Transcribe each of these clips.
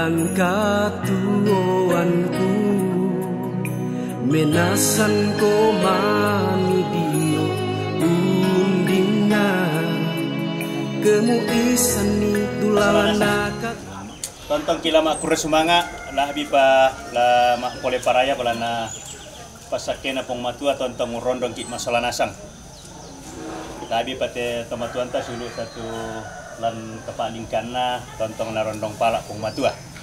Dulalan katuoanku, menasan ko mani dio undingan, kemuisan ni dulalan nakat. Tontong kilama kure sumanga lah bipa la mak pole paraya balana pasakena pong matua tontong rondong ki masalah nasang. Labi pate tomatuan ta sulu satu lan kepalingkanna tontong na rondong pala pong matua.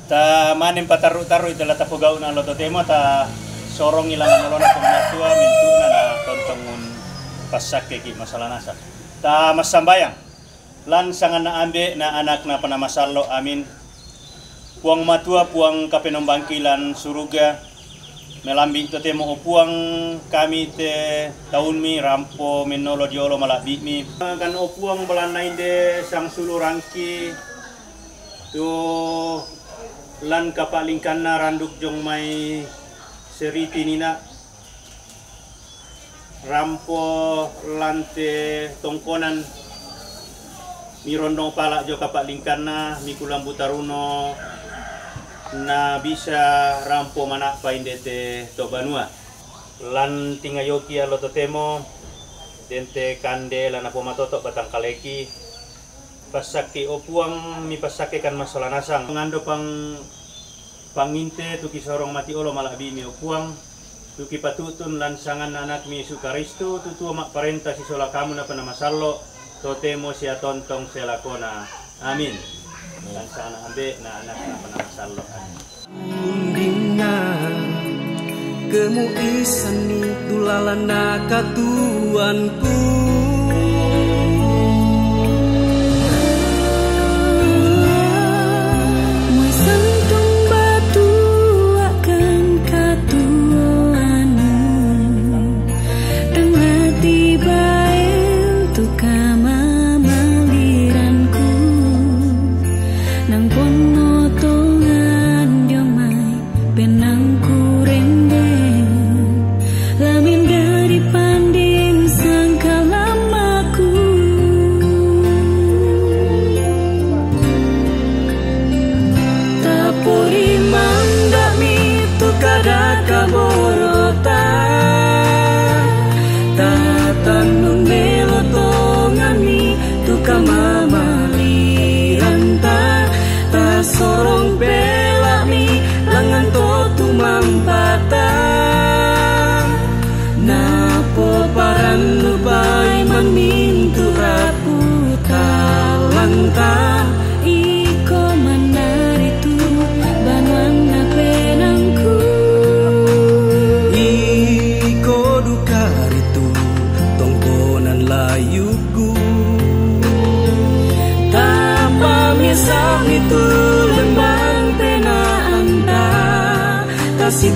Ta manem pataru-taru itulah ta pogauna lo totemo ta sorong ilangan olona pong matua mintuna na tontongun pasake ki masalah nasang. Ta masambayang lan sangan na ambe na anak na panamasalo amin. Puang matua puang kapenombangkilan suruga melambi to temo opuang kami te tahun mi rampo menolo diolo malabi mi kan opuang balanainde sang sulu rangki to lan kapalingkanna randuk jong mai seriti nina rampo lante tongkonan mi rondong pala jo kapalingkanna mi kulambu taruno na bisa rampo mana paindete to banua lan tingayoki alo totemo dente kande lan apo matoto batang kaleki pasaki opuang mi pasake kan masalah nasang ngando panginte tuki sorong mati olo malabi mi opuang tuki patutun lan sangan anak mi sukaristu tutu mak parenta si sola kamu na panamasallo totemo sia tontong selakona amin. Dan sana ambe na anak na panamasallo undingan, kemuisan ni dulalan na katuanku.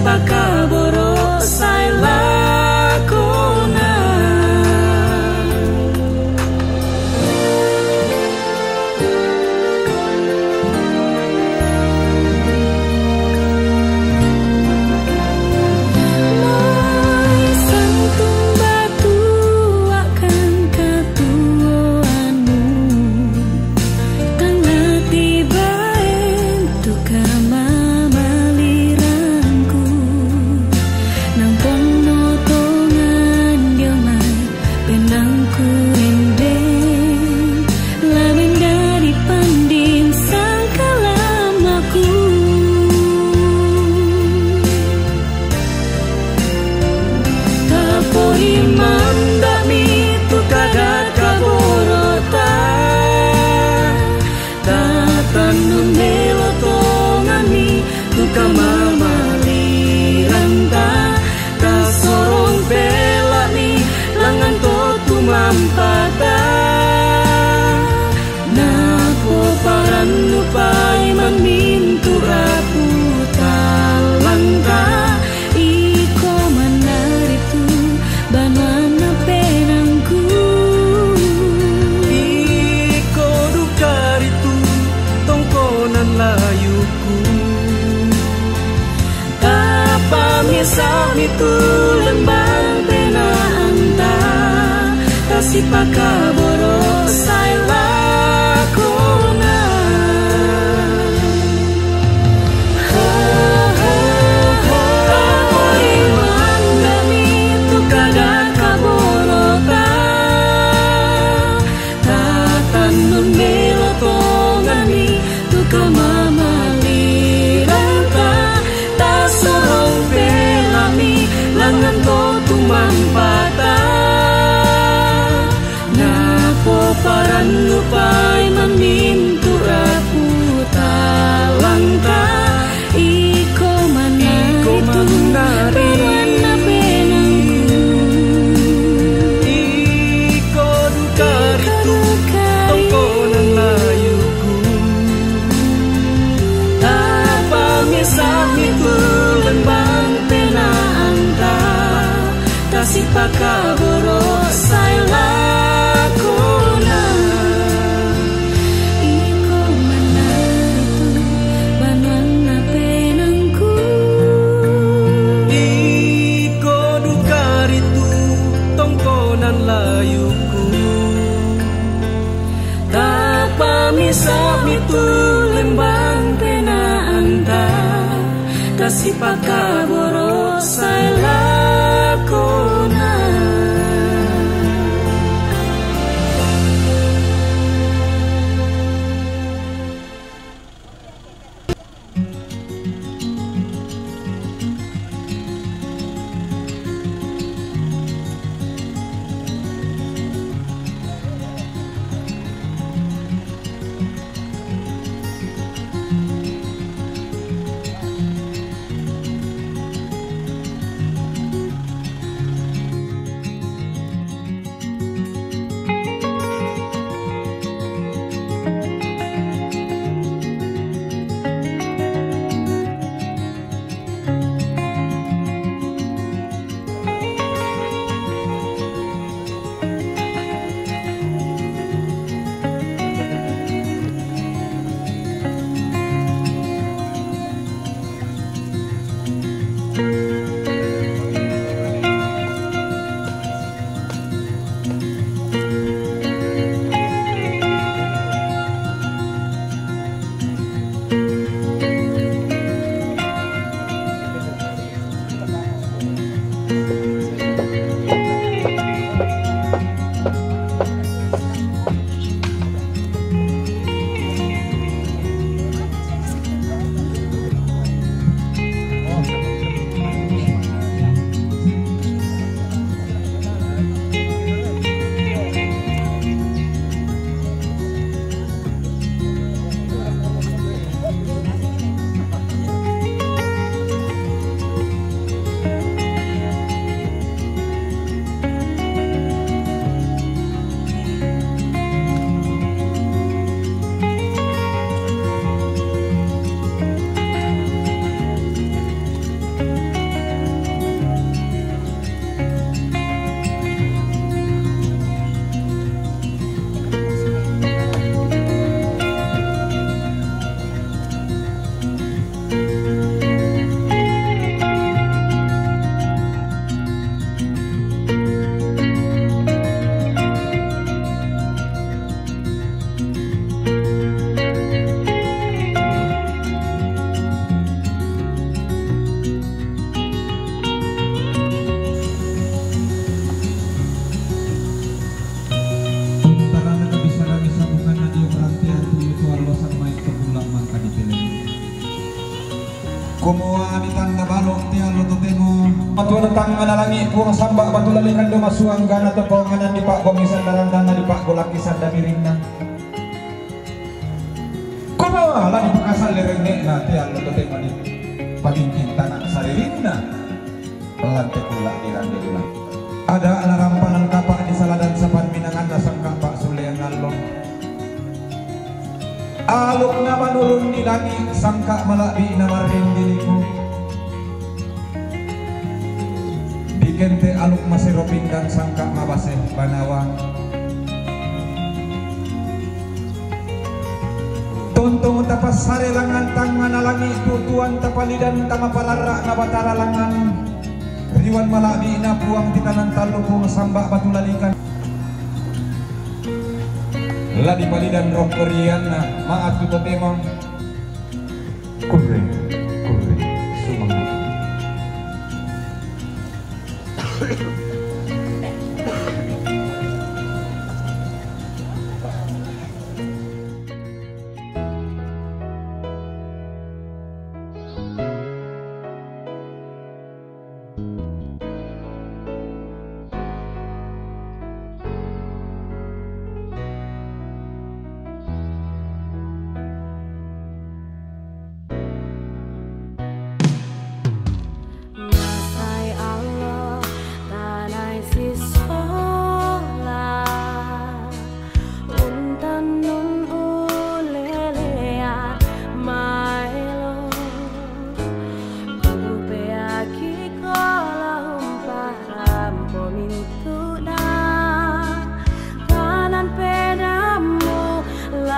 Pakaboro say lakona Mai santung batu akan katuanmu tengah tiba entuk itu lembang pena anta kasih pakaboro say lakona kemaliranta tak sorong pelami langan ko tumampata napo paran lupay maminturaku talangka iko manaritu paruan na benangku iko dukaritu tongkonan layuku Sami tulen bante na anta kasih pakaboro saila kona iko manaritu banuan na penangku iko dukaritu tongkonan layuku tapamisami tulen bante na anta kasih pakaboro saila kona Kumuha mitang nabalok tiang lututemo Matuan tang analangi puang sambak batu lalikan do masuang gana teponganan di pak komisan darandana di pak golakisan damirinna Kumuha lah di pakasal lereng na tiang lututemo di pagingkin tanah saririnna Pelantik pula di rande ulang Ada rampanan kapak di saladan sapan minangan nasang kapak suleang ngalong Aluk nama nurun di langit sangka malabi namarin diriku Bikente aluk masih roping dan sangka mabaseh banawang Tuntung tapas sare langan tangan alangi tutuan tapalidan tama parara nabatara langan Riwan malabi na puang titanan talupung sambak batu lalikan Ladi palidan roh korian na maaf tuto temong kure sumangat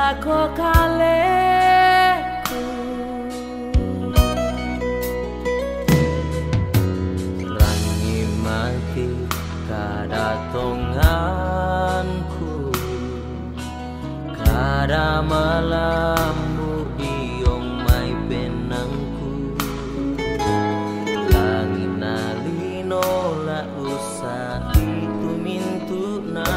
lako kaleku rangi mati kadatonganku kada malammu diong mai benangku langit nalino la usah itu mintuna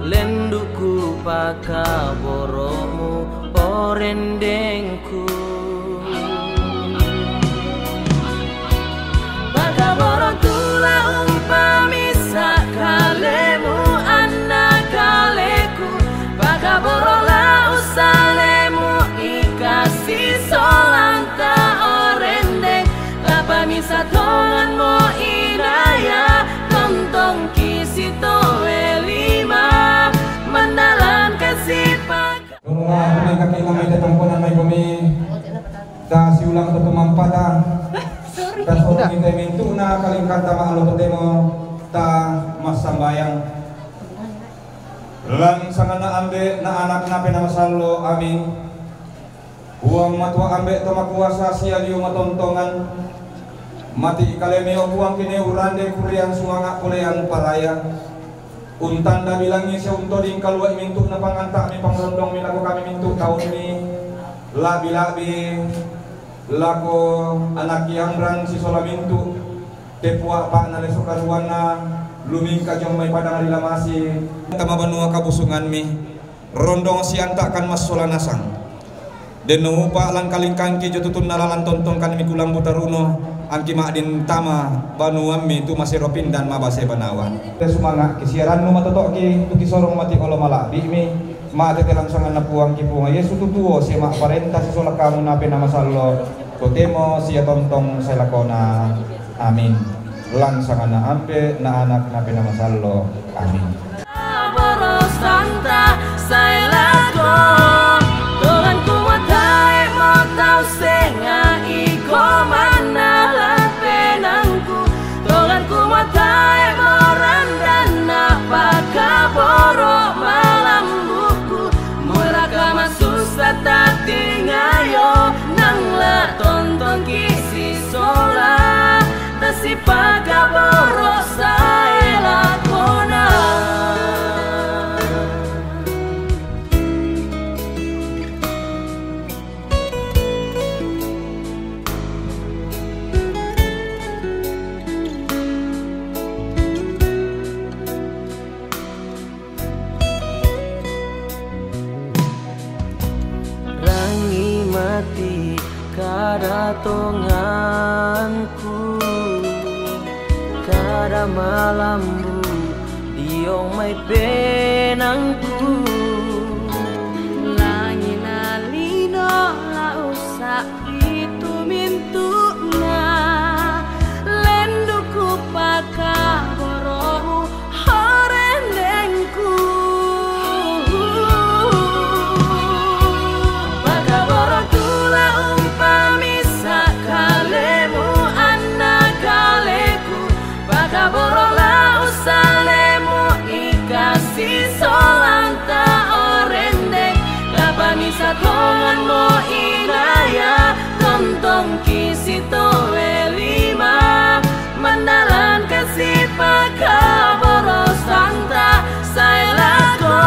lenduku pakaboromu orendengku pakaborong tula umpami sakalemu anak kaleku pakaborong la usalemu ikasi solanta orendeng lapami satonganmu inaya tontong kisito elima mandalan kasih pak Nunga kami kami tetampunan may bumi da siulang to tumampata dan orang kita mintu na kalingkan tama alo temo ta masambayang lang sangana ambe na anak na pinamasallo amin uang matwa ambe to makuasa sia liu matontongan mati kalemeo uang kini urande kuriang sunganga kuleang paraya untan da bilangi siya unto ding kalwa mintu na panganta mi pangrondong mi lago kami mintu tahun ini labi-labi lako anak yang brang si sola mintu tepua pak na leso karuan na lumingka jong may padang rilamasi tama banua kabusungan mi rondong sianta kan mas sola nasang den upa lang kalingkangki jotutun nalalan tontong kan mi kulang butaruno angki makdin tama banua mi tu masih ropin dan mabase banawan te sumanga kisiaran nu matotok ki tu kisorong mati olo malabi mi ma te langsangan na puang ki punga yesu tutuo si mak parenta si sola kamu na penamasalo totemo siya tontong sa lakona amin langsangan na ampe na anak na penamasalo amin Boros santa saya lago Tuhan ku matai mau tau senga iko mana lah penangku Tuhan ku matai mau randana pakaboro malam buku Muraka masusah tati ngayo nang la tonton kisi sola Tasi pakaboro saya lakona rangi mati kadatonganku kada malammu diong may penangku langit nalino la usa itu mintuna lenduku pakaboromu horendengku pakaborong tula umpami sakalemu anak kaleku pakaborong la usalemu ikasi solanta orendeng lapami satonganmu inaya tontong kisito elima mandalan kasih pakaboro santa saya lago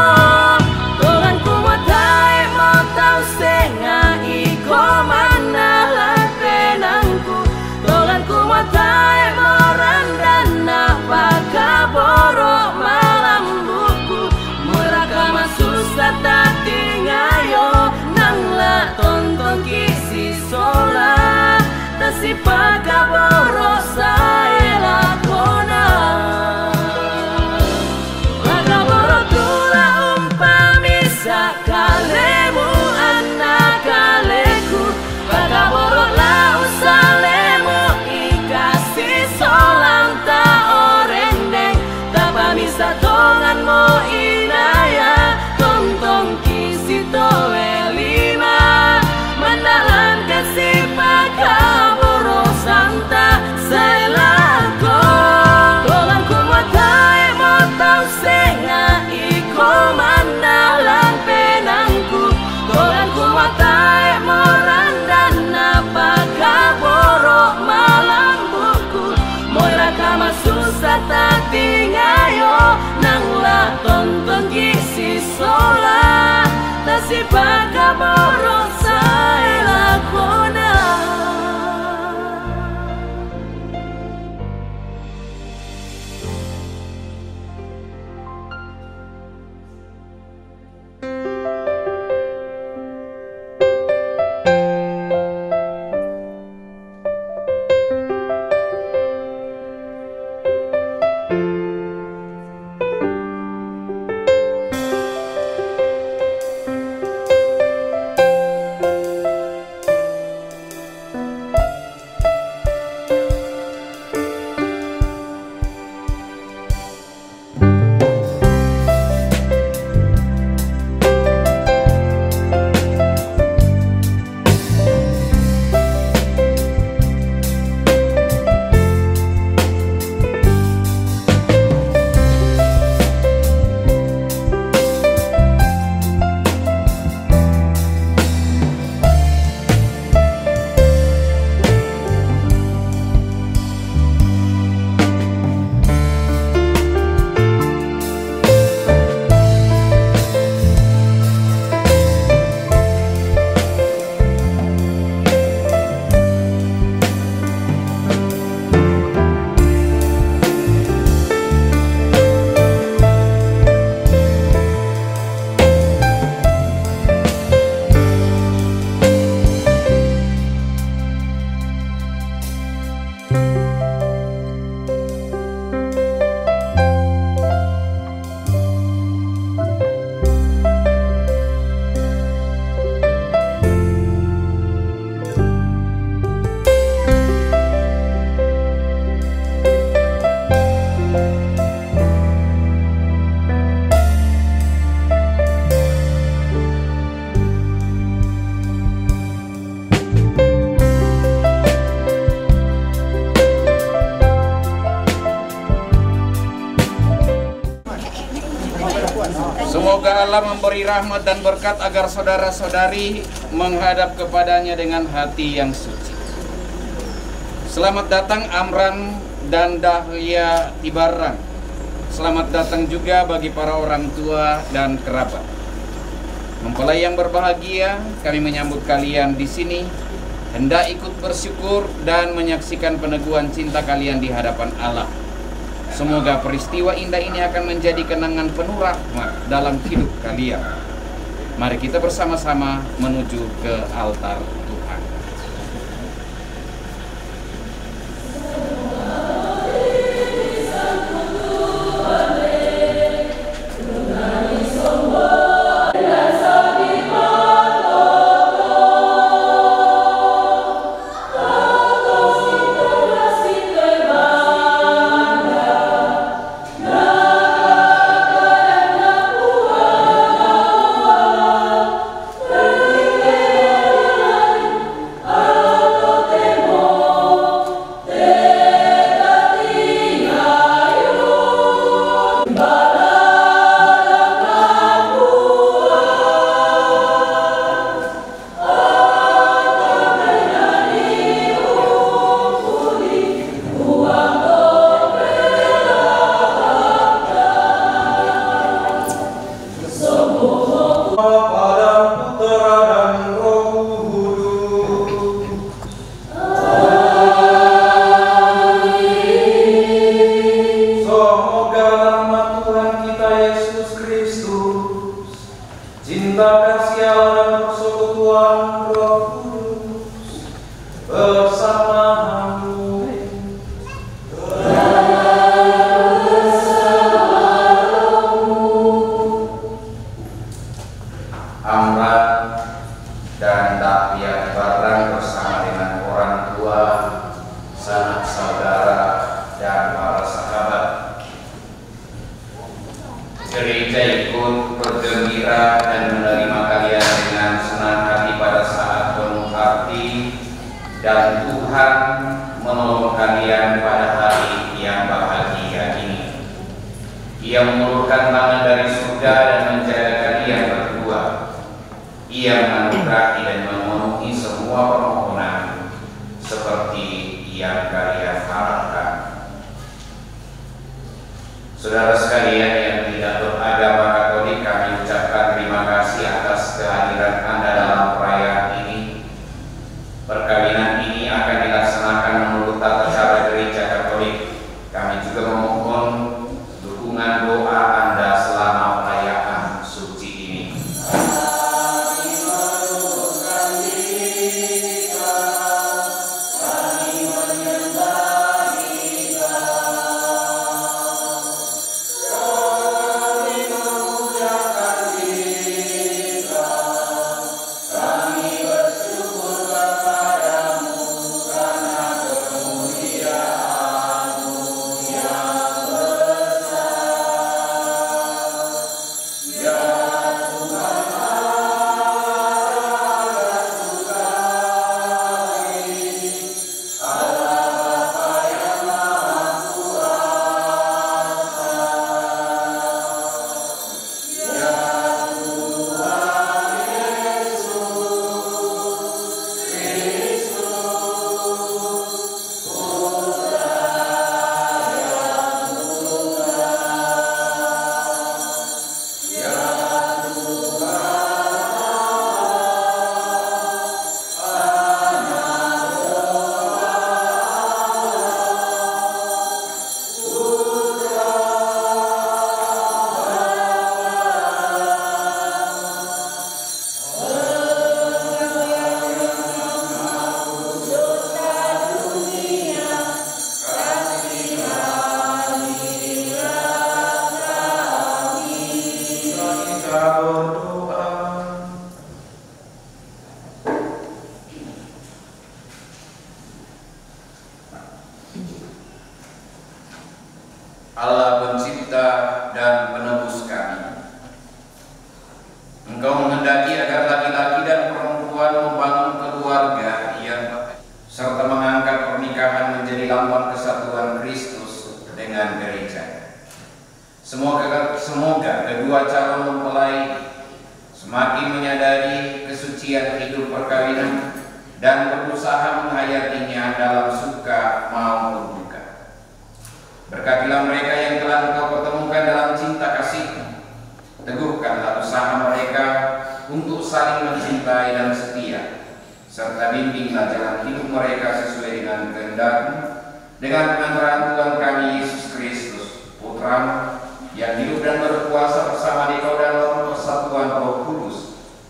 Tuhan ku matai mau tau senga iko mana lah penangku Tuhan ku matai mau randana pakaboro malam buku Muraka masusah tati ngayo nang la tonton kisi sola Tasi pakaboro saya lakona Pakaboro tula umpami sakalemu anak kaleku Pakaboro la usalemu ikasi solanta orendeng Tapami satonganmu inaya tontong kisito elima Mandalan kasih pakaboro santa saya lago Tuhan ku matai mau tau senga iko mandalan pena kasih pakaboro saya lakona. Semoga Allah memberi rahmat dan berkat agar saudara-saudari menghadap kepadanya dengan hati yang suci. Selamat datang Amran dan Dahlia Tibarang. Selamat datang juga bagi para orang tua dan kerabat. Mempelai yang berbahagia, kami menyambut kalian di sini, hendak ikut bersyukur dan menyaksikan peneguhan cinta kalian di hadapan Allah. Semoga peristiwa indah ini akan menjadi kenangan penuh rahmat dalam hidup kalian. Mari kita bersama-sama menuju ke altar Tuhan. Gereja ikut bergembira dan menerima kalian dengan senang hati pada saat penuh arti, dan Tuhan menolong kalian pada hari yang bahagia ini. Ia mengulurkan tangan dari surga dan menjaga kalian berdua. Ia menganugerahi dan memenuhi semua permohonan seperti yang kalian harapkan. Saudara sekalian yang tidak beragama Katolik, kami ucapkan terima kasih atas kehadiran menghendaki agar laki-laki dan perempuan membangun keluarga yang serta mengangkat pernikahan menjadi lambang kesatuan Kristus dengan gereja. Semoga kedua calon mempelai semakin menyadari kesucian hidup perkawinan dan berusaha menghayatinya dalam suka maupun duka. Berkatilah mereka yang telah Engkau pertemukan dalam cinta kasih-Mu. Teguhkanlah usaha mereka untuk saling mencintai dan setia, serta bimbinglah jalan hidup mereka sesuai dengan kehendak-Mu, dengan pengantaran Tuhan kami Yesus Kristus, Putra-Mu, yang hidup dan berkuasa bersama Dikau dalam persatuan Roh Kudus,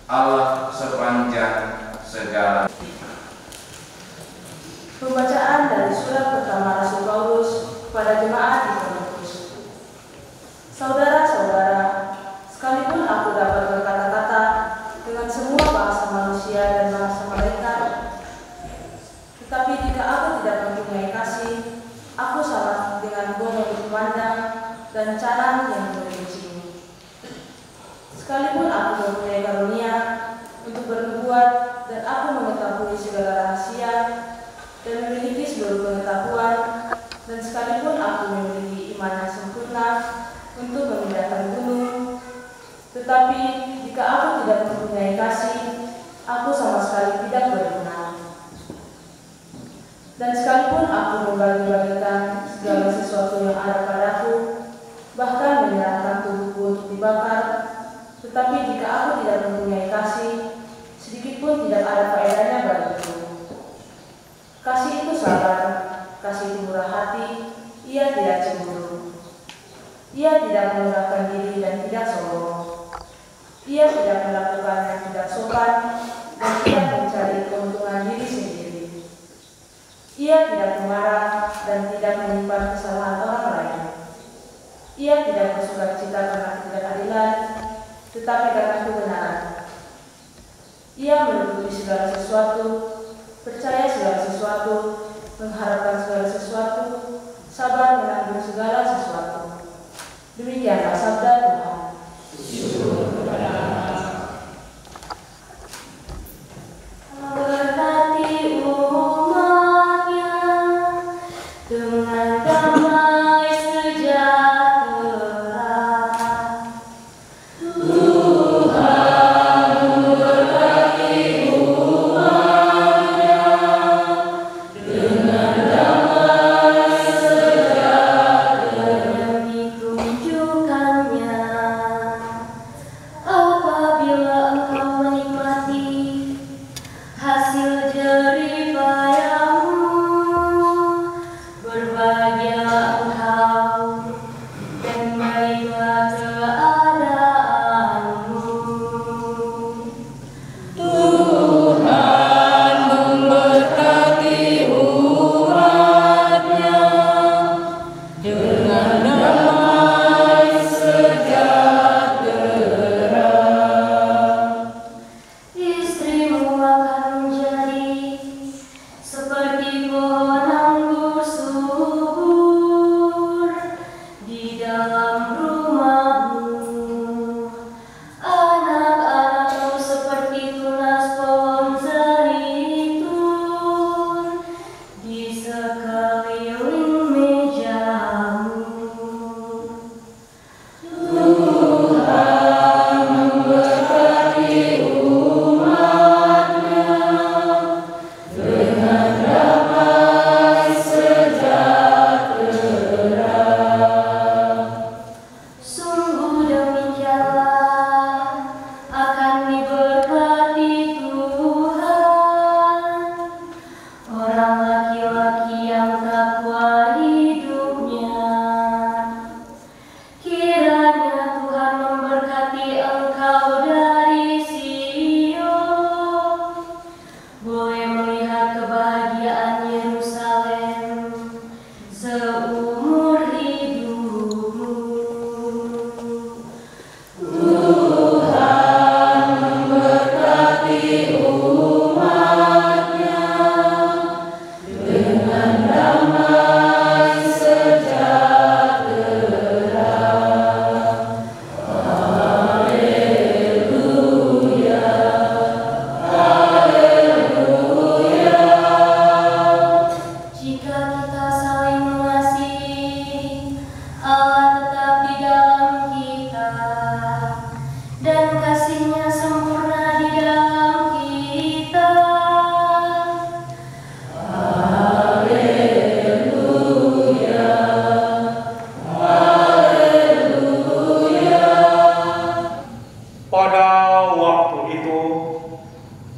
Allah sepanjang segala. Pembacaan dari surat pertama Rasul Paulus kepada jemaat di Korintus. Saudara-saudara, sekalipun aku dapat berkata-kata dengan semua bahasa manusia dan bahasa malaikat, tetapi jika aku tidak mempunyai kasih, aku sama dengan bom yang memandang dan canang yang berbincang. Sekalipun aku mempunyai karunia untuk bernubuat dan aku mengetahui segala rahasia dan memiliki seluruh pengetahuan, dan sekalipun aku memiliki iman yang sempurna untuk memindahkan gunung, tetapi jika aku tidak mempunyai kasih, aku sama sekali tidak berguna. Dan sekalipun aku membagi-bagikan segala sesuatu yang ada padaku, bahkan menyerahkan tubuhku untuk dibakar, tetapi jika aku tidak mempunyai kasih, sedikit pun tidak ada faedahnya bagiku. Kasih itu sabar, kasih itu murah hati, ia tidak cemburu. Ia tidak mengurangkan diri dan tidak sombong. Ia tidak melakukan yang tidak sopan dan tidak mencari keuntungan diri sendiri. Ia tidak marah dan tidak menyimpan kesalahan orang lain. Ia tidak bersukacita karena ketidakadilan, tetapi karena kebenaran. Ia menutupi segala sesuatu, percaya segala sesuatu, mengharapkan segala sesuatu, sabar menanggung segala sesuatu. Demikianlah sabda Tuhan. Berkati umatnya dengan damai sejahtera. Tuhan berkati umatnya dengan damai sejahtera, ditunjukkannya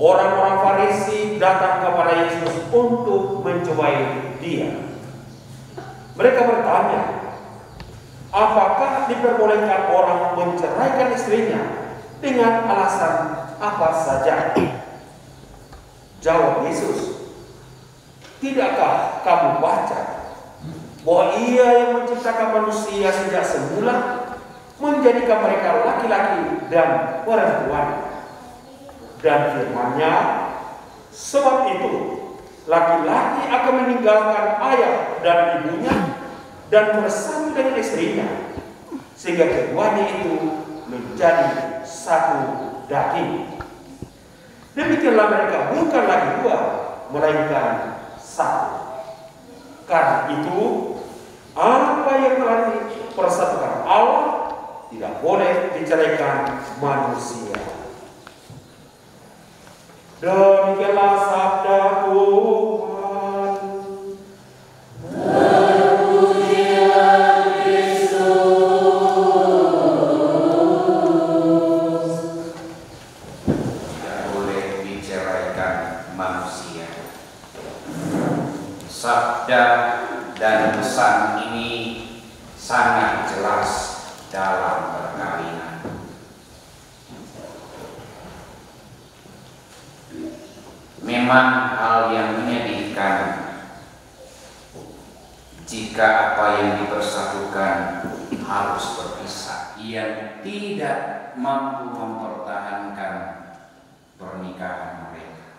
orang-orang Farisi datang kepada Yesus untuk mencobai Dia. Mereka bertanya, apakah diperbolehkan orang menceraikan istrinya dengan alasan apa saja? Jawab Yesus, tidakkah kamu baca bahwa Ia yang menciptakan manusia sejak semula menjadikan mereka laki-laki dan perempuan? Dan firman-Nya, sebab itu laki-laki akan meninggalkan ayah dan ibunya dan bersatu dengan istrinya, sehingga keduanya itu menjadi satu daging. Demikianlah mereka bukan lagi dua, melainkan satu. Karena itu, apa yang telah dipersatukan Allah tidak boleh diceraikan manusia. Demikianlah sabda Tuhan. Terpujilah Kristus. Tidak boleh diceraikan manusia. Sabda dan pesan ini sangat jelas dalam perkawinan. Memang hal yang menyedihkan jika apa yang dipersatukan harus berpisah, yang tidak mampu mempertahankan pernikahan mereka.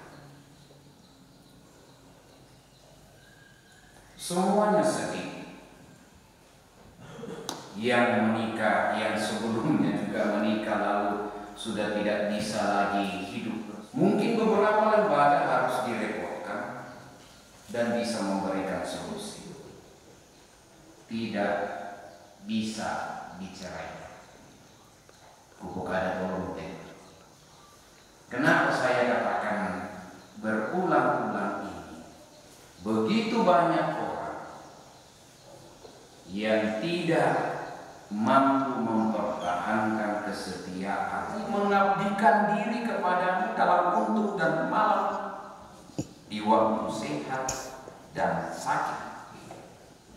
Semuanya sedih. Yang menikah, yang sebelumnya juga menikah lalu sudah tidak bisa lagi hidup. Mungkin beberapa lembaga harus direpotkan dan bisa memberikan solusi. Tidak bisa diceraikan. Pupuk ada volunteer. Kenapa saya katakan berulang-ulang ini? Begitu banyak orang yang tidak mampu mempertahankan kesetiaan, mengabdikan diri kepadamu dalam untuk dan malam, di waktu sehat dan sakit,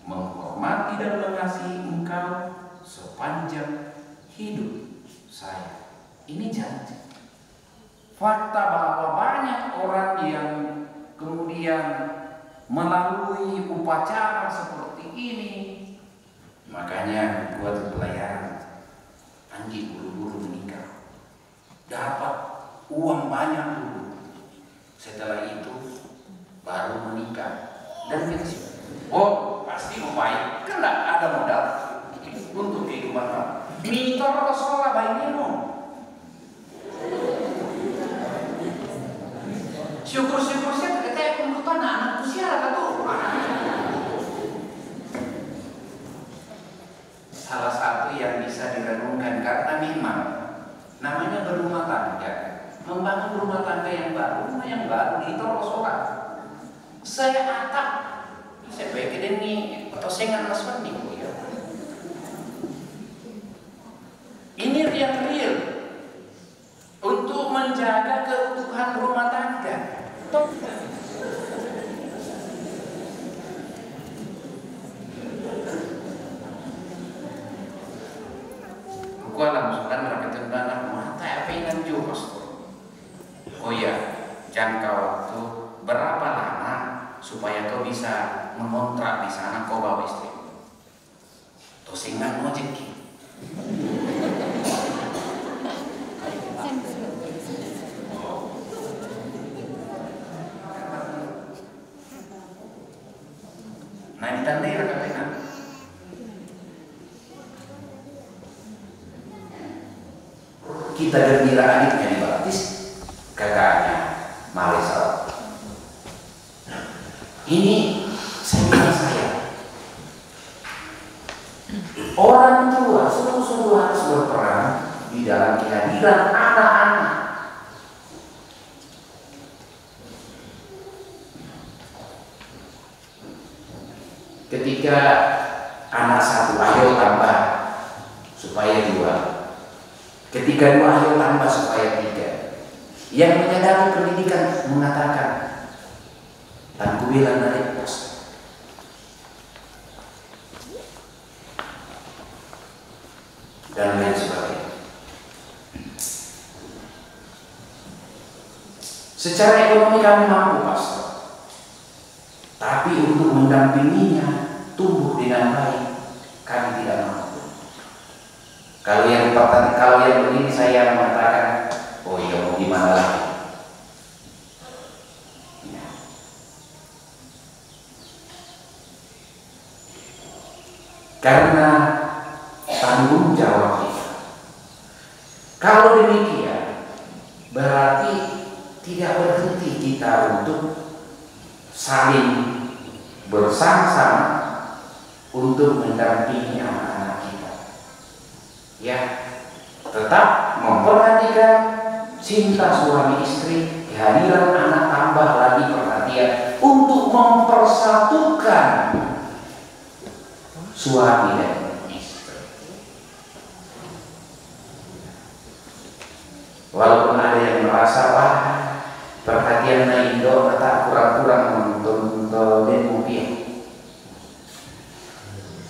menghormati dan mengasihi engkau sepanjang hidup saya. Ini janji. Fakta bahwa banyak orang yang kemudian melalui upacara seperti ini, makanya buat pelayaran Anggi buru-buru menikah, dapat uang banyak dulu, setelah itu baru menikah dan pensiun. Oh pasti baik, kan ada modal untuk kehidupan kamu. Mitor Rasulullah baiknya syukur-syukur saya terkait pembutuhan anak usia atau salah satu yang bisa direnungkan, karena memang namanya berumah tangga, membangun rumah tangga yang baru itu Rasulullah. Saya atap, saya pikir ini atau saya nggak naswan nih, ya. Ini yang real untuk menjaga keutuhan rumah tangga. Gua langsung kan rakyat anak mata apa yang juga. Oh ya, jangka waktu berapa lama supaya kau bisa mengontrak di sana, kau bawa istri? Tuh singkat ojek. Nah ditandai rakyat. Kita gembira adiknya dibaptis, kakaknya Marisa. Ini saya. Orang tua sungguh-sungguh harus berperan di dalam kehadiran anak-anak. Ketika anak satu, ayo tambah supaya 2. Ketika 2, ayo tambah supaya 3. yang menyadari pendidikan mengatakan tangku bilang naik pos. Dan lain sebagainya. Secara ekonomi kami mampu, Pastor. Tapi untuk mendampinginya tumbuh dengan baik, kami tidak mampu. Kalau yang begini saya mengatakan, oh iya mau gimana lagi? Ya. Karena tanggung jawab kita. Kalau demikian, berarti tidak berhenti kita untuk saling bersama-sama untuk mendampingi anak-anak kita. Ya, tetap memperhatikan cinta suami istri, kehadiran anak tambah lagi perhatian untuk mempersatukan suami dan istri. Walaupun ada yang merasa wah perhatian na Indo tak kurang-kurang untuk mobil,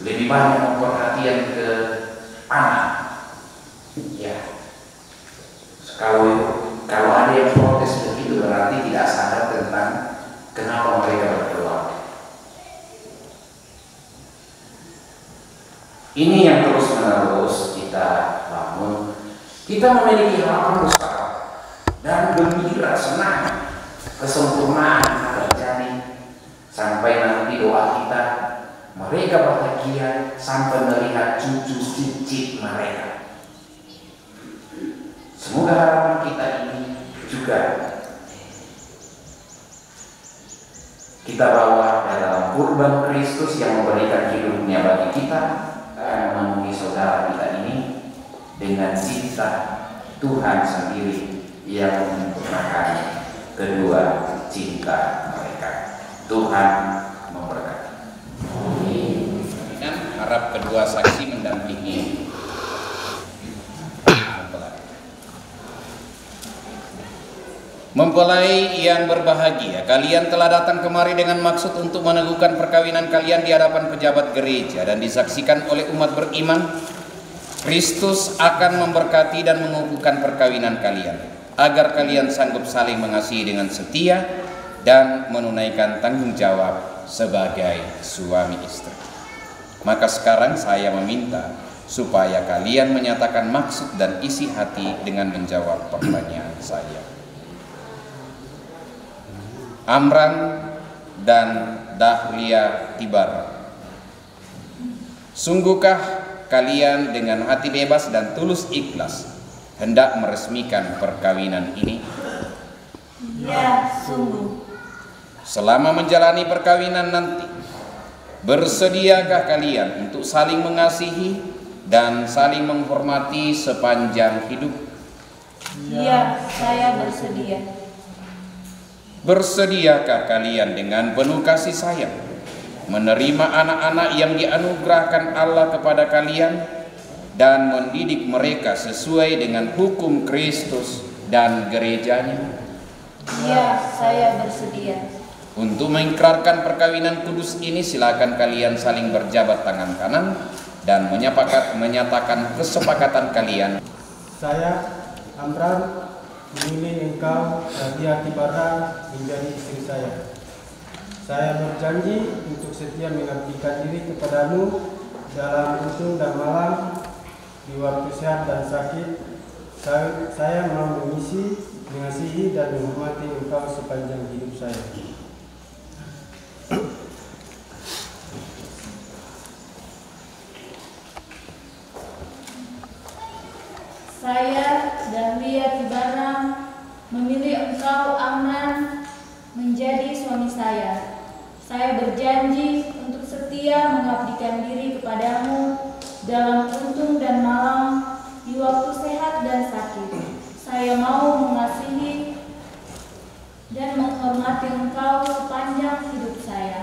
lebih banyak perhatian ke anak. Ya, kalau ada yang protes begitu berarti tidak sadar tentang kenapa mereka berkeluarga. Ini yang terus-menerus kita bangun. Kita memiliki harapan besar dan gembira, senang, kesempurnaan terjadi sampai nanti doa kita mereka bahagia sampai melihat cucu cicit mereka. Semoga harapan kita ini juga kita bawa dalam kurban Kristus yang memberikan hidupnya bagi kita dan memenuhi saudara kita ini dengan cinta Tuhan sendiri yang menyempurnakan kedua cinta mereka. Tuhan memberkati. Dan harap kedua saksi mendampingi mempelai yang berbahagia. Kalian telah datang kemari dengan maksud untuk meneguhkan perkawinan kalian di hadapan pejabat gereja dan disaksikan oleh umat beriman. Kristus akan memberkati dan mengukuhkan perkawinan kalian, agar kalian sanggup saling mengasihi dengan setia dan menunaikan tanggung jawab sebagai suami istri. Maka sekarang saya meminta supaya kalian menyatakan maksud dan isi hati dengan menjawab pertanyaan saya. Amran dan Dahlia Tibar, sungguhkah kalian dengan hati bebas dan tulus ikhlas hendak meresmikan perkawinan ini? Ya, sungguh. Selama menjalani perkawinan nanti, bersediakah kalian untuk saling mengasihi dan saling menghormati sepanjang hidup? Ya, saya bersedia. Bersediakah kalian dengan penuh kasih sayang menerima anak-anak yang dianugerahkan Allah kepada kalian dan mendidik mereka sesuai dengan hukum Kristus dan gerejanya? Ya, saya bersedia. Untuk mengikrarkan perkawinan kudus ini, silakan kalian saling berjabat tangan kanan dan menyatakan kesepakatan kalian. Saya, Amran, memilih engkau, Dahlia Tibara, menjadi istri saya. Saya berjanji untuk setia mengabdikan diri kepadamu dalam untung dan malam, di waktu sehat dan sakit. Saya mau mengasihi dan menghormati engkau sepanjang hidup saya. Saya, Dahlia Tibara, memilih engkau, Amran, menjadi suami saya. Saya berjanji untuk setia mengabdikan diri kepadamu dalam untung dan malam, di waktu sehat dan sakit. Saya mau mengasihi dan menghormati engkau sepanjang hidup saya.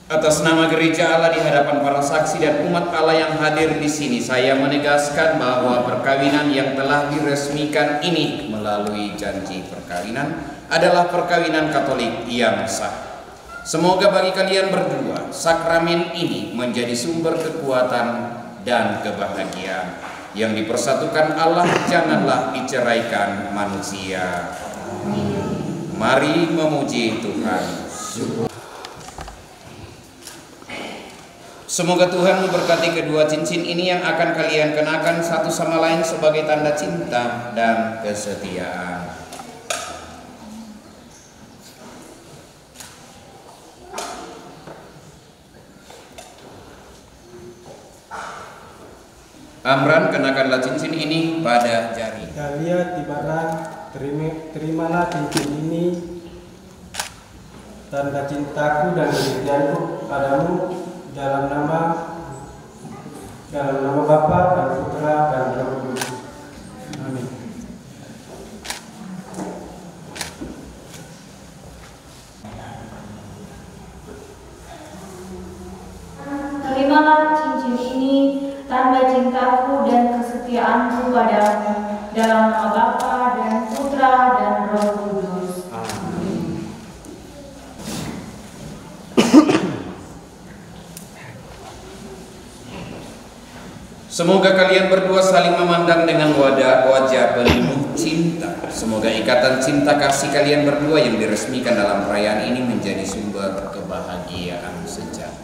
Atas Atas nama gereja Allah di hadapan para saksi dan umat Allah yang hadir di sini, saya menegaskan bahwa perkawinan yang telah diresmikan ini melalui janji perkawinan adalah perkawinan Katolik yang sah. Semoga bagi kalian berdua, sakramen ini menjadi sumber kekuatan dan kebahagiaan. Yang dipersatukan Allah janganlah diceraikan manusia. Mari memuji Tuhan. Semoga Tuhan memberkati kedua cincin ini yang akan kalian kenakan satu sama lain sebagai tanda cinta dan kesetiaan. Amran, kenakanlah cincin ini pada jari. Dahlia Tibaran, terimalah cincin ini, tanda cintaku dan kesetiaanku padamu, dalam nama Bapa dan Putra dan Roh Kudus. Amin. Terimalah cincin ini, tanda cintaku dan kesetiaanku padamu, dalam nama Bapa dan Putra dan Roh Kudus. Amin. Semoga kalian berdua saling memandang dengan wajah penuh cinta. Semoga ikatan cinta kasih kalian berdua yang diresmikan dalam perayaan ini menjadi sumber kebahagiaan sejati.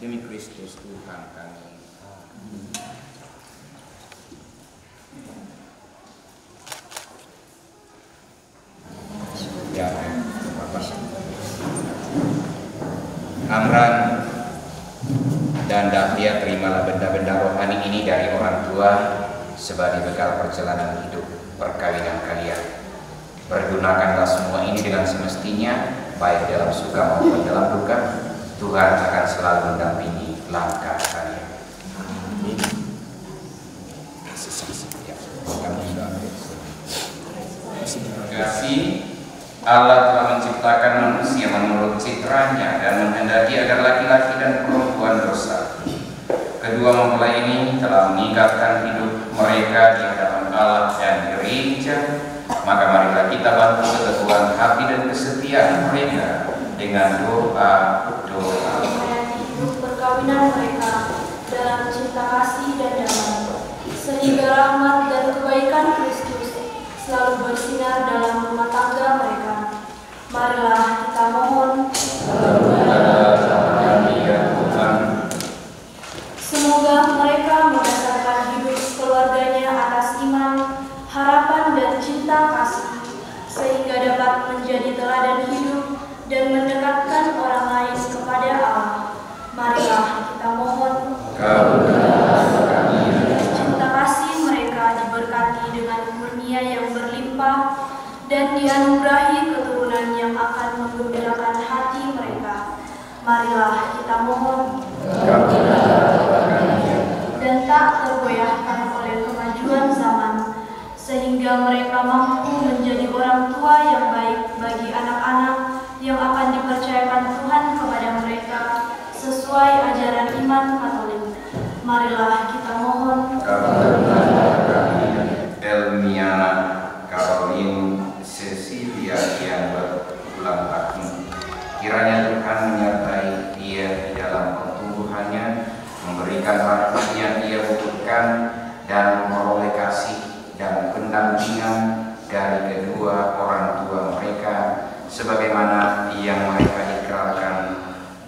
Demi Kristus Tuhan kami. Ya, Bapak. Amran dan Dahlia, terimalah benda-benda rohani ini dari orang tua sebagai bekal perjalanan hidup perkawinan kalian. Pergunakanlah semua ini dengan semestinya, baik dalam suka maupun dalam duka. Tuhan akan selalu mendampingi langkah kalian. Amin. Kasih Allah telah menciptakan manusia menurut citranya dan menghendaki agar laki-laki dan perempuan bersatu. Kedua kedua mempelai ini telah mengikatkan hidup mereka di hadapan Allah dan gereja, maka marilah kita bantu keteguhan hati dan kesetiaan mereka dengan doa. Hayati hidup perkawinan mereka dalam cinta kasih dan damai, sehingga rahmat dan kebaikan Kristus selalu bersinar dalam rumah tangga mereka. Marilah kita mohon. Semoga mereka mendasarkan hidup keluarganya atas iman, harapan dan cinta kasih, sehingga dapat menjadi teladan hidup dan mendekatkan orang lain kepada Allah. Marilah kita mohon. Cinta kasih mereka diberkati dengan kurnia yang berlimpah dan dianugerahi keturunan yang akan menggembirakan hati mereka. Marilah kita mohon. Dan tak tergoyahkan oleh kemajuan zaman, sehingga mereka mampu menjadi orang tua yang baik bagi anak-anak yang akan dipercayakan Tuhan kepada mereka sesuai ajaran iman Katolik. Marilah kita mohon. Elmiana Caroline Cecilia yang berulang tahun, kiranya Tuhan menyertai dia di dalam pertumbuhannya, memberikan rahmat yang ia butuhkan, dan memperoleh kasih dan pendampingan dari kedua orang tua mereka sebagaimana yang mereka ikrarkan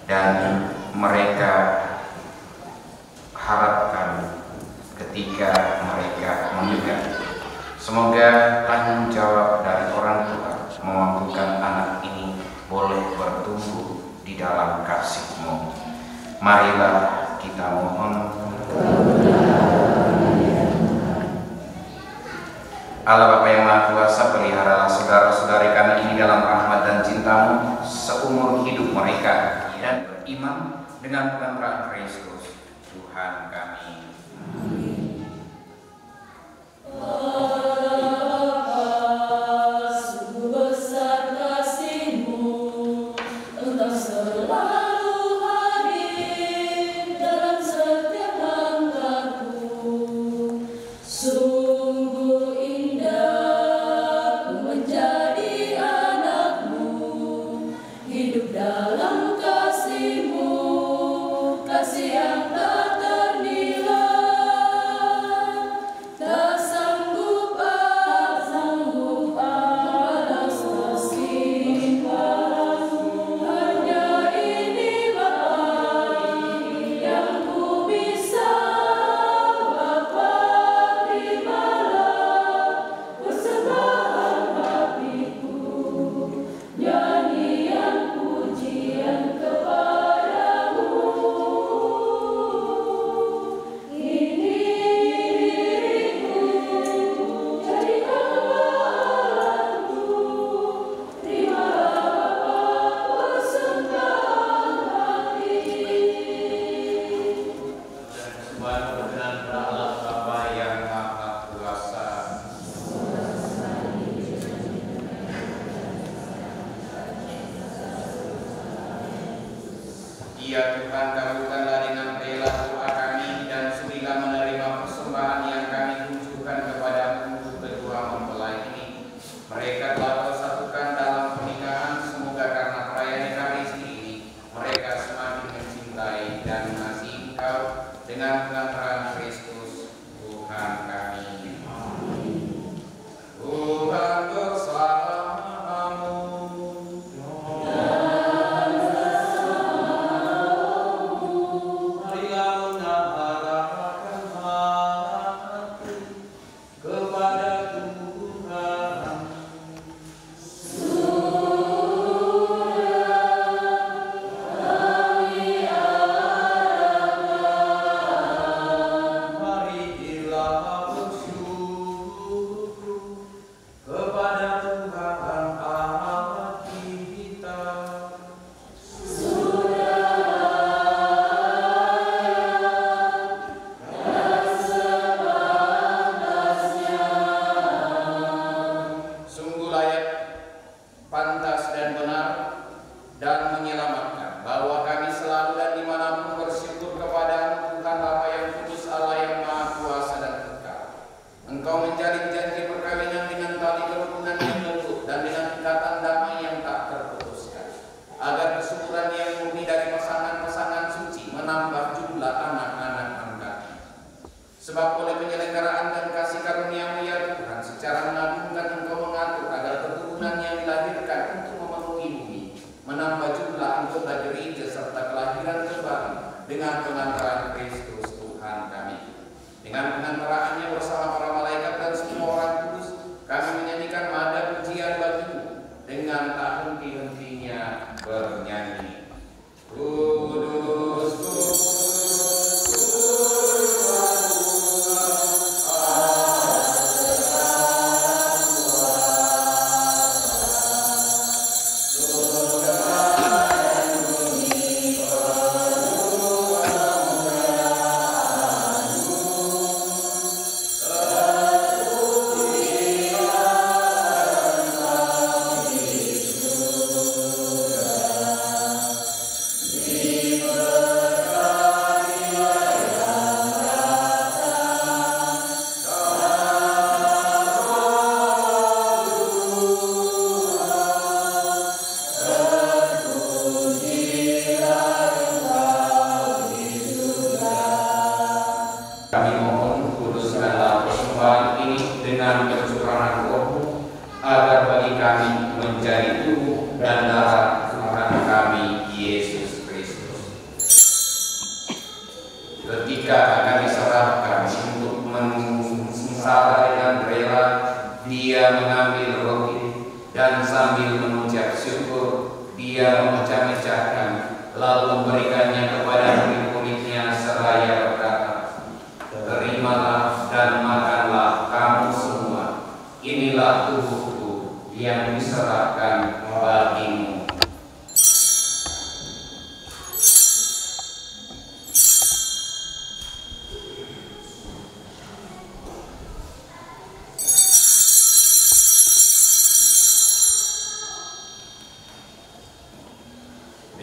dan mereka harapkan ketika mereka menikah. Semoga tanggung jawab dari orang tua memampukan anak ini boleh bertumbuh di dalam kasih-Mu. Marilah kita mohon. Allah Bapa yang Maha Kuasa, peliharalah saudara-saudari kami ini dalam rahmat dan cinta-Mu seumur hidup mereka, dan beriman dengan peran Kristus Tuhan kami. Ya Tuhan, kabulkanlah dengan rela doa kami dan sudilah menerima persembahan yang kami tunjukkan kepadamu untuk kedua mempelai ini. Mereka telah bersatukan dalam pernikahan, semoga karena perayaan Ekaristi ini mereka semakin mencintai dan mengasihi Engkau dengan pengantaran Kristus Tuhan kami. Tuhan bersamamu. adalah anggota gereja serta kelahiran kembali dengan pengantaran Kristus Tuhan kami. Dengan pengantaraannya bersama para malaikat dan semua orang kudus, kami menyanyikan nada pujian bagimu dengan tak henti-hentinya bernyanyi. Kudus, kudus.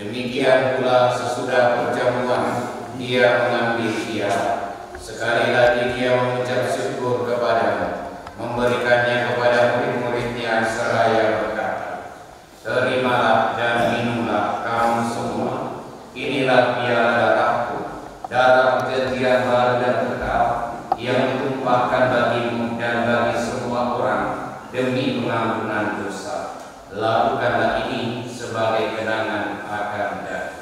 Demikian pula sesudah perjamuan dia mengambil piala. Sekali lagi dia mengucap syukur kepada-Mu, memberikannya kepada murid-muridnya seraya berkata, "Terimalah dan minumlah kamu semua. Inilah piala darahku, darah perjanjian baru dan kekal, yang ditumpahkan bagimu dan bagi semua orang demi pengampunan dosa. Lakukanlah ini sebagai kenangan akan daku."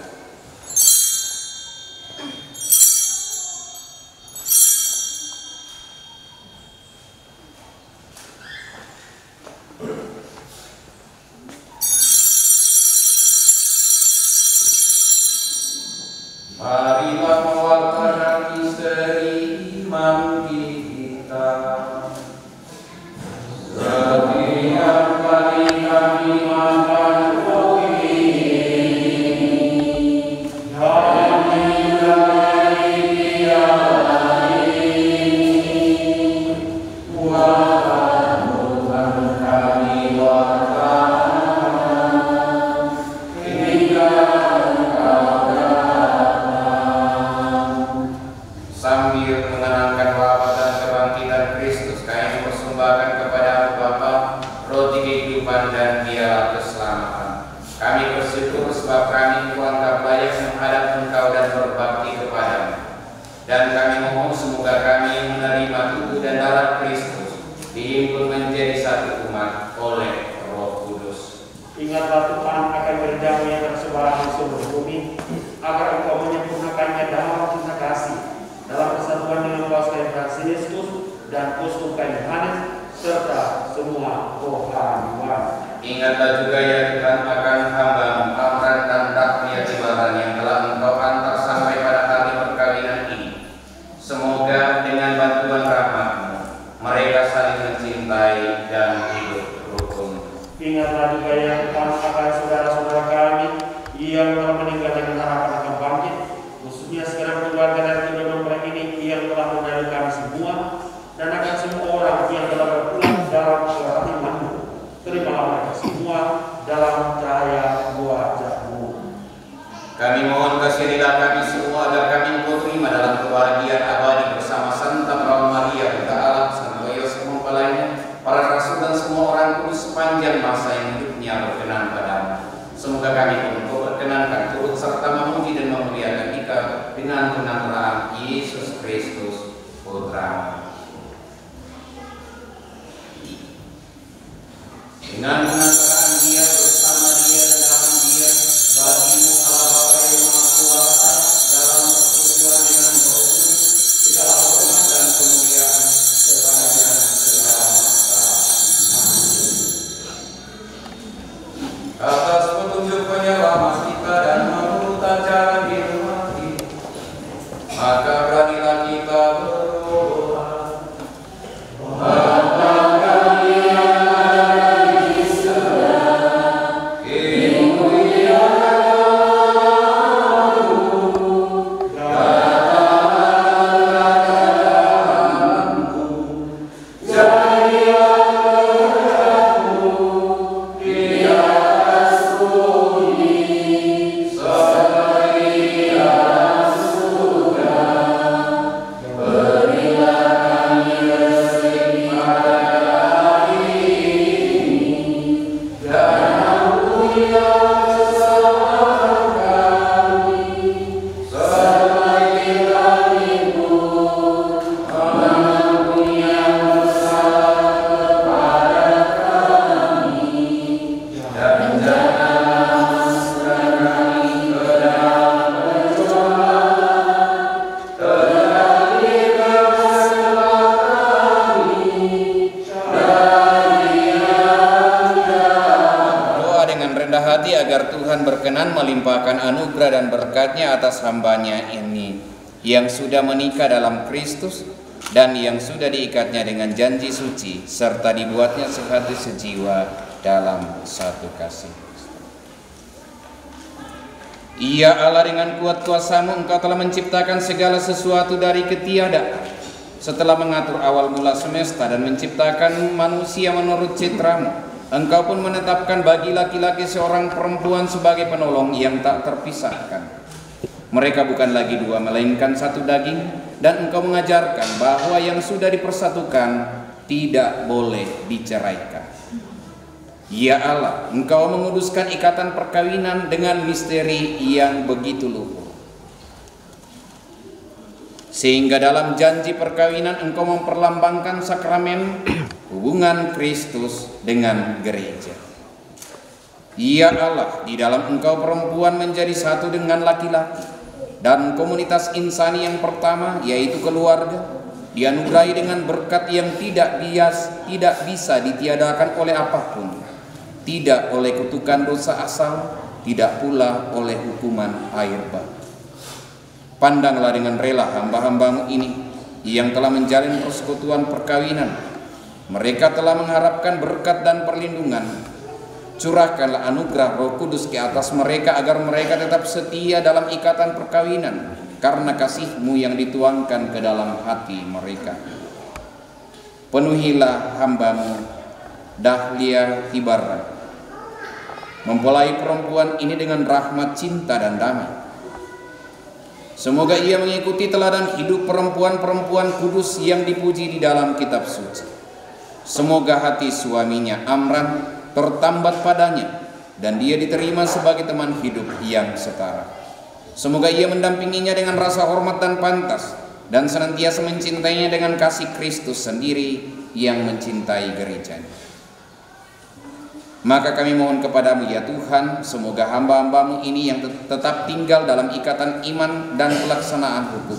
Marilah mewartakan misteri iman kita. Setiap kali kami makan roti dan menyudahi piala ini, buatlah kami wartakan hingga sambil mengenangkan wafat dan kebangkitan Kristus, kami persembahkan kepada Bapa roti kehidupan dan piala keselamatan. Kami bersyukur sebab kami kuanggap layak menghadap Engkau dan berbakti kepadamu. Dan kami mohon semoga kami menerima tubuh dan darah Kristus, dihimpun menjadi satu umat oleh Roh Kudus. Ingatlah Tuhan akan gereja-Mu yang tersebar di seluruh bumi, agar Engkau menyempurnakannya dalam cinta kasih, dalam persatuan dengan Paus Francis Yesus dan Uskup Yohanes serta semua rohaniwan. Ingatlah juga ya Tuhan akan hamba-Mu Amran dan Daphnia Tibaran yang telah Engkau antar sampai pada hari perkawinan ini. Semoga dengan bantuan rahmat-Mu mereka saling mencintai dan hidup rukun. Ingatlah juga ya Tuhan akan saudara-saudara kami yang telah meninggal dengan harapan akan bangkit, khususnya sekarang keluarga dan kedua-dua ini yang telah mengenal kami semua, dan akan semua orang yang telah berpulang dalam rahmat-Mu. Terimalah mereka semua dalam cahaya wajah-Mu. Kami mohon kasihanilah kami semua agar kami Engkau terima dalam kebahagiaan abadi bersama Santa Perawan Maria, Bunda Allah, Santo Yosef mempelainya, para rasul dan semua orang kudus sepanjang masa yang hidupnya berkenan padamu. Semoga kami pun Engkau berkenankan turut serta memuji dan memuliakan Dikau dengan penamaan Yesus Kristus Putra. Dengan pengantaran Dia, bersama Dia, dalam Dia, bagi berkenan melimpahkan anugerah dan berkat-Nya atas hamba-Nya ini yang sudah menikah dalam Kristus dan yang sudah diikatnya dengan janji suci serta dibuatnya sehati sejiwa dalam satu kasih. Ya Allah, dengan kuat kuasa-Mu Engkau telah menciptakan segala sesuatu dari ketiadaan. Setelah mengatur awal mula semesta dan menciptakan manusia menurut citra-Mu, Engkau pun menetapkan bagi laki-laki seorang perempuan sebagai penolong yang tak terpisahkan. Mereka bukan lagi dua melainkan satu daging, dan Engkau mengajarkan bahwa yang sudah dipersatukan tidak boleh diceraikan. Ya Allah, Engkau menguduskan ikatan perkawinan dengan misteri yang begitu luhur, sehingga dalam janji perkawinan Engkau memperlambangkan sakramen hubungan Kristus dengan gereja. Ya Allah, di dalam Engkau perempuan menjadi satu dengan laki-laki, dan komunitas insani yang pertama, yaitu keluarga, dianugerahi dengan berkat yang tidak bisa ditiadakan oleh apapun, tidak oleh kutukan dosa asal, tidak pula oleh hukuman air bah. Pandanglah dengan rela hamba-hamba-Mu ini yang telah menjalin persekutuan perkawinan. Mereka telah mengharapkan berkat dan perlindungan. Curahkanlah anugerah Roh Kudus ke atas mereka agar mereka tetap setia dalam ikatan perkawinan karena kasih-Mu yang dituangkan ke dalam hati mereka. Penuhilah hamba-Mu Dahlia Tibarra, mempelai perempuan ini dengan rahmat, cinta, dan damai. Semoga ia mengikuti teladan hidup perempuan-perempuan kudus yang dipuji di dalam kitab suci. Semoga hati suaminya Amran tertambat padanya dan dia diterima sebagai teman hidup yang setara. Semoga ia mendampinginya dengan rasa hormat dan pantas dan senantiasa mencintainya dengan kasih Kristus sendiri yang mencintai gerejanya. Maka kami mohon kepadamu ya Tuhan, semoga hamba-hamba-Mu ini yang tetap tinggal dalam ikatan iman dan pelaksanaan hukum.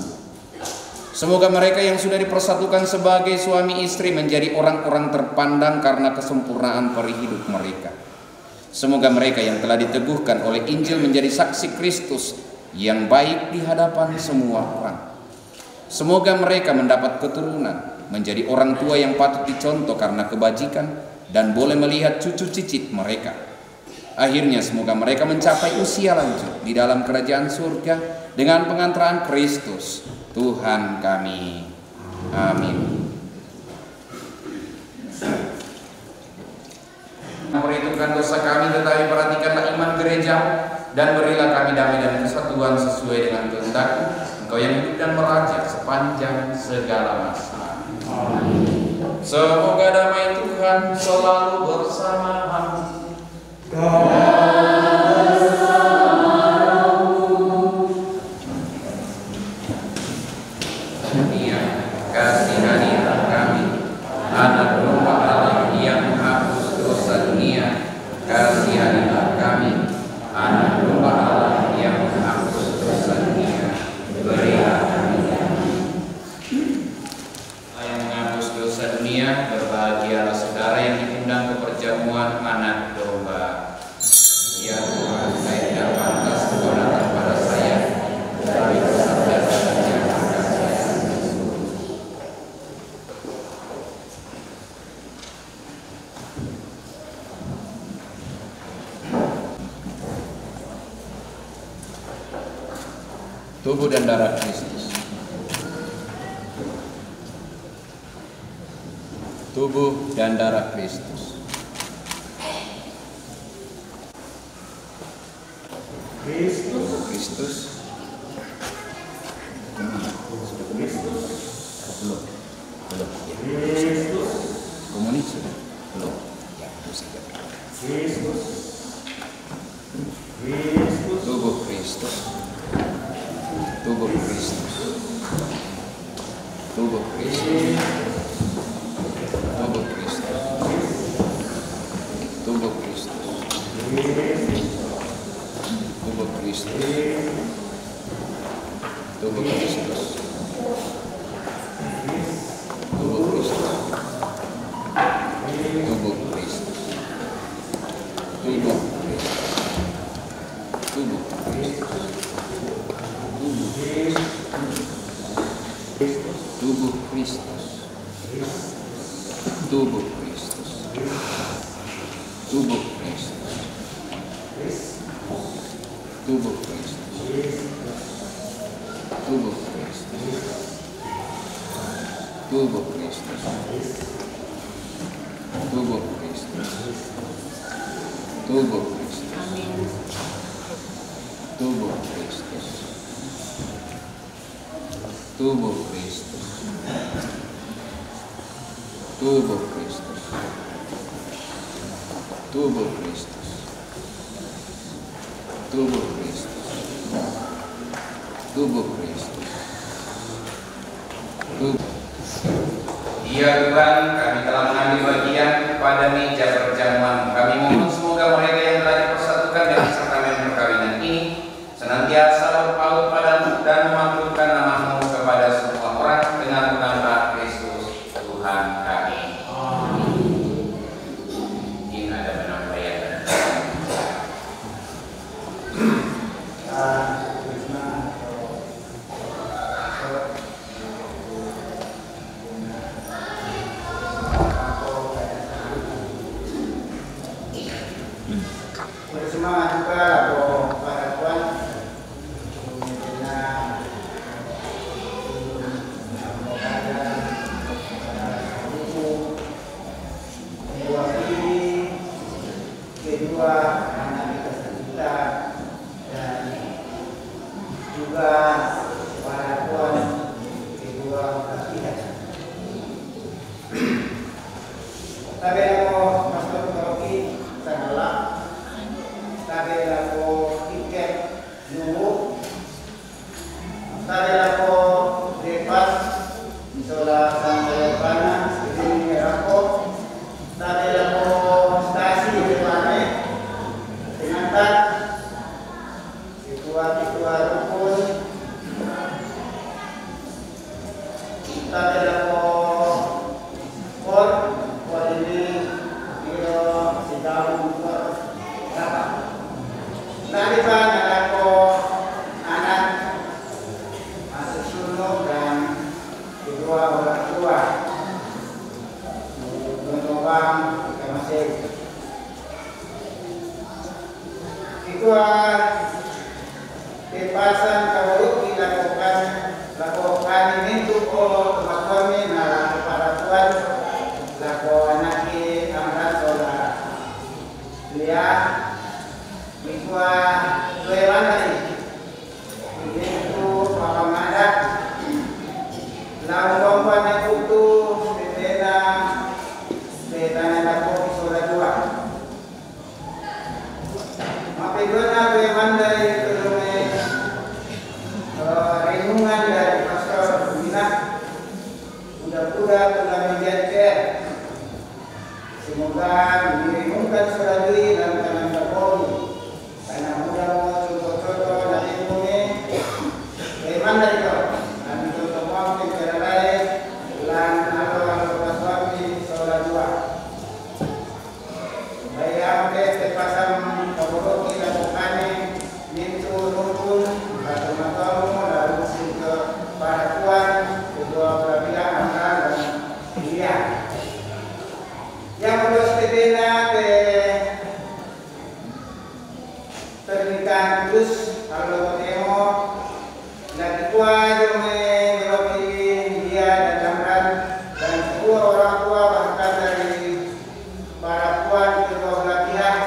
Semoga mereka yang sudah dipersatukan sebagai suami istri menjadi orang-orang terpandang karena kesempurnaan peri hidup mereka. Semoga mereka yang telah diteguhkan oleh Injil menjadi saksi Kristus yang baik di hadapan semua orang. Semoga mereka mendapat keturunan, menjadi orang tua yang patut dicontoh karena kebajikan, dan boleh melihat cucu cicit mereka. Akhirnya semoga mereka mencapai usia lanjut di dalam kerajaan surga dengan pengantaran Kristus Tuhan kami. Amin. Memperhitungkan dosa kami, tetapi perhatikanlah iman gereja, dan berilah kami damai dan kesatuan sesuai dengan kehendak-Mu, Engkau yang hidup dan meraja sepanjang segala masa. Amin. Semoga damai Tuhan selalu bersama-Mu. Dia kasihanilah kami, Anak Domba Allah yang menghapus dosa dunia. Kasihanilah kami, Anak Domba Allah yang menghapus dosa dunia. Berilah kami yang menghapus dosa dunia. Berbahagialah saudara yang diundang ke perjamuan Anak Domba. Ya Tuhan, saya tidak pantas Engkau datang pada saya, tetapi bersabda saja maka saya disuruh. Tubuh dan darah Kristus. Tubuh dan darah Kristus. Kristus. Belum. Kristus. Komunik sudah. Belum. Ya, itu saja. Kristus. Tubuh Kristus. Tubuh Kristus. Tubuh Kristus. Tubuh Kristus. Tubuh Kristus. Tubuh Kristus. Tubuh Kristus. Tubuh Kristus. Tubuh Kristus. Tubuh Kristus. Kristus. Tubuh Kristus. Tubuh Kristus. Tubuh Kristus. Tubuh Kristus. Tubuh Kristus. Tubuh Kristus. Tubuh Kristus. Tubuh Kristus. Tubuh Kristus. Tubuh Kristus. Tubuh Kristus. Tubuh Kristus. Tubuh Kristus. Ya Tuhan, kami telah mengambil bagian pada meja perjamuan. Kami mohon semoga mereka yang telah dipersatukan dalam sakramen perkawinan ini senantiasa berpaut padamu dan memaklumkan nama-Mu kepada semua orang dengan mengenal Kristus Tuhan kami. Ini ada penyampaian. Bersemangat juga para tuan dengan kedua ini, kedua anak kita dan juga para tuan kedua kita. Tapi aku Pastor Rocky sangatlah. Tabe ako tiket dulu, tabe ako depas, sola sampai panas, ini ako, tabe ako stasi di mana, pengantar, ketua rukun, tabe ako por, ini kira sedang apa? Tadi Pak, aku anak masuk sulung dan kedua orang tua menopang kita masih kedua kepasan kalau lakukan ini untuk tempat kami nah para tuan lakukan anak amran solar lihat Mikwa Tuewan tadi itu Papa Madak Lalu kompan yang utuh Betana Dako Isola 2 Mapigona Tuewan dari renungan dari Pastor Minat Udah telah menjadi semoga direnungkan suradui dalam tangan Kapolri karena mudah contoh-contoh dari ilmunya bagaimana itu dan contoh waktu cara lain dan kalau waktu sholat 2 bayang pasang Kapolri lakukannya itu rukun atau matamu lalu ke para tuan kedua belah pihak antara dan pilihan yang terus dibina pernikahan terus kalau temo lagi kuat yang meloki dia dan Amran dan semua orang tua bahkan dari para tuan kedua belah pihak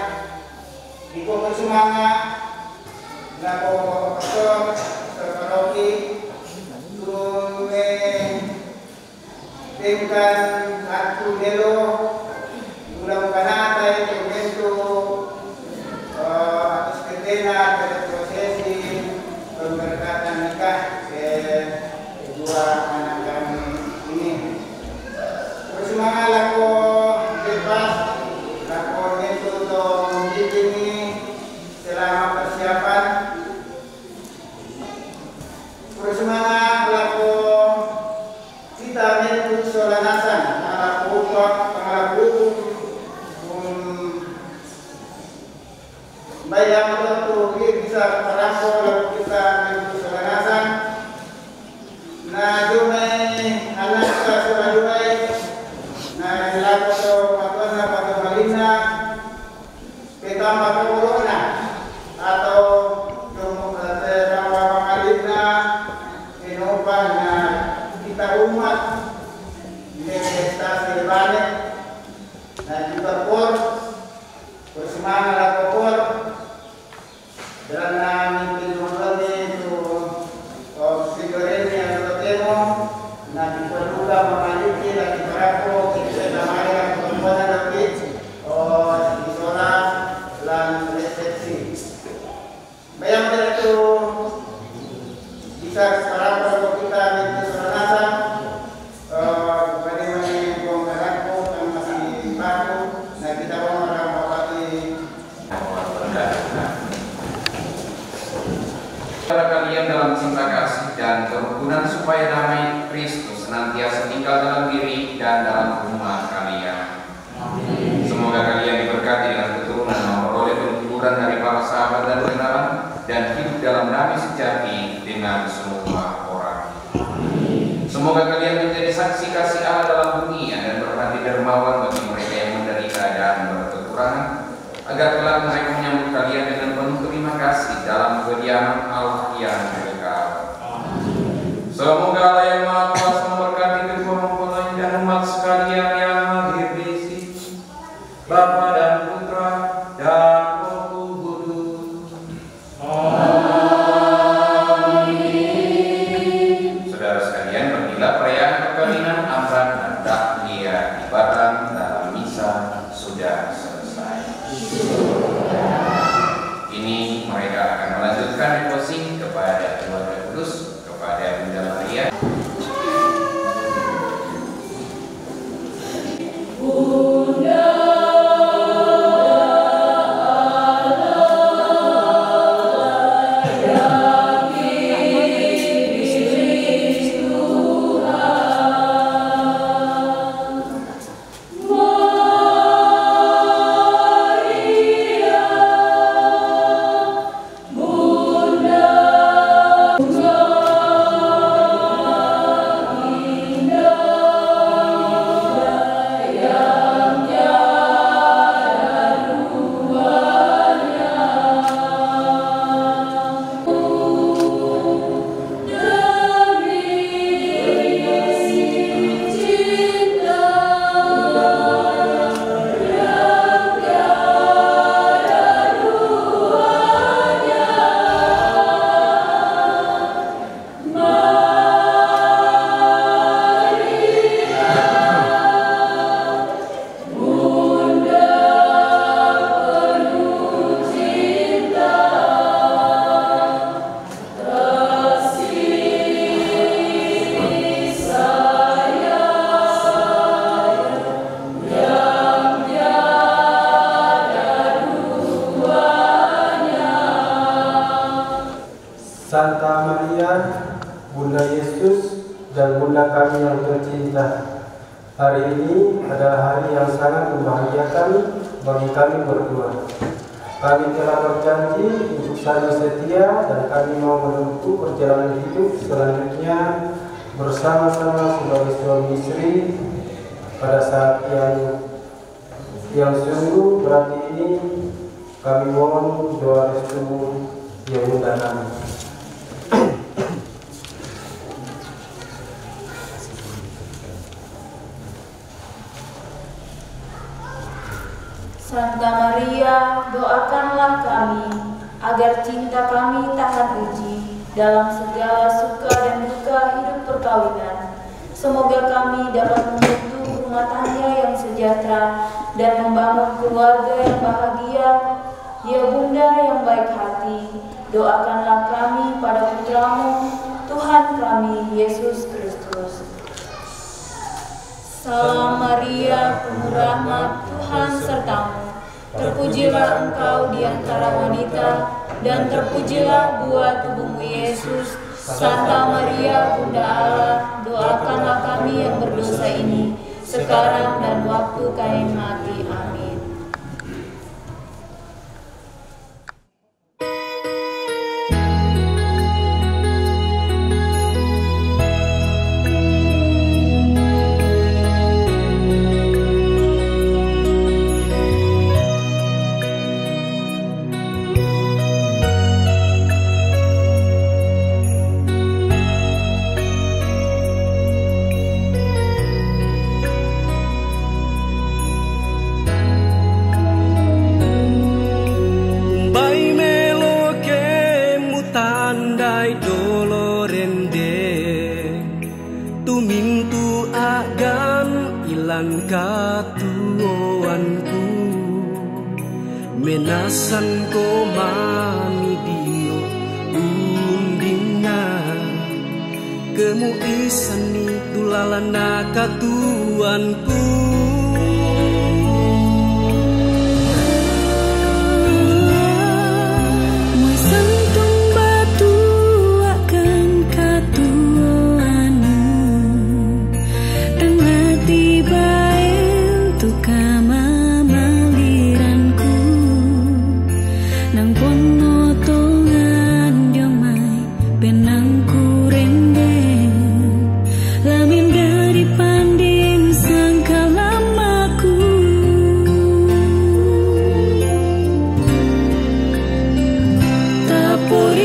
ikut semangat laku pastor terperoki turun timkan satu delo ulang kanata itu bentuk atas ketena prosesi pemberkatan nikah ke kedua anak kami ini. Terus semangat laku bebas laku bentuk untuk ini selama persiapan. Terus semangat laku kita bentuk solanasan laku bayang tentu bisa merangkul kita bentuk solanasan. Nah, jumlah anak bisa sekarang kalau kita itu serasa bagaimana penggerakku yang masih baru, nah kita mau merampokati. Kepada kalian dalam cinta kasih dan kerukunan supaya damai Kristus senantiasa tinggal dalam diri dan dalam rumah kalian. Amin. Semoga kalian diberkati dengan keturunan memperoleh penghiburan dari para sahabat dan kenalan dan hidup dalam damai sejati dengan semua orang. Amin. Semoga kalian menjadi saksi kasih Allah dalam dunia dan berhati dermawan bagi mereka yang menderita dan berkekurangan, agar kelak mereka menyambut kalian dengan penuh terima kasih dalam kediaman Allah yang kekal. Semoga Allah yang Maha Kuasa memberkati kedua mempelai dan umat sekalian yang hadir di sini, Bapa dan Putra dan Roh Kudus. Amin. Saudara sekalian, beginilah perayaan perkawinan Amran dan Dahlia di Barang dalam misa sudah selesai. Ini mereka akan melanjutkan deposing kepada keluarga kudus, kepada Bunda Maria. Santa Maria, Bunda Yesus dan Bunda kami yang tercinta, hari ini adalah hari yang sangat membahagiakan bagi kami berdua. Kami telah berjanji untuk saling setia dan kami mau menempuh perjalanan hidup selanjutnya bersama-sama sebagai suami istri pada saat yang sungguh berarti ini. Kami mohon doa restu yang Bunda kami. Santa Maria, doakanlah kami agar cinta kami tahan uji dalam segala suka dan duka hidup perkawinan. Semoga kami dapat membentuk rumah tangga yang sejahtera dan membangun keluarga yang bahagia. Ya Bunda yang baik hati, doakanlah kami pada Putramu, Tuhan kami, Yesus Kristus. Salam Maria, penuh rahmat, Tuhan sertamu. Terpujilah engkau di antara wanita, dan terpujilah buah tubuhmu Yesus. Santa Maria, Bunda Allah, doakanlah kami yang berdosa ini, sekarang dan waktu kami mati. Amin. Katuanku menasan ko mami dio undingan temu isani dulalana katuanku. Por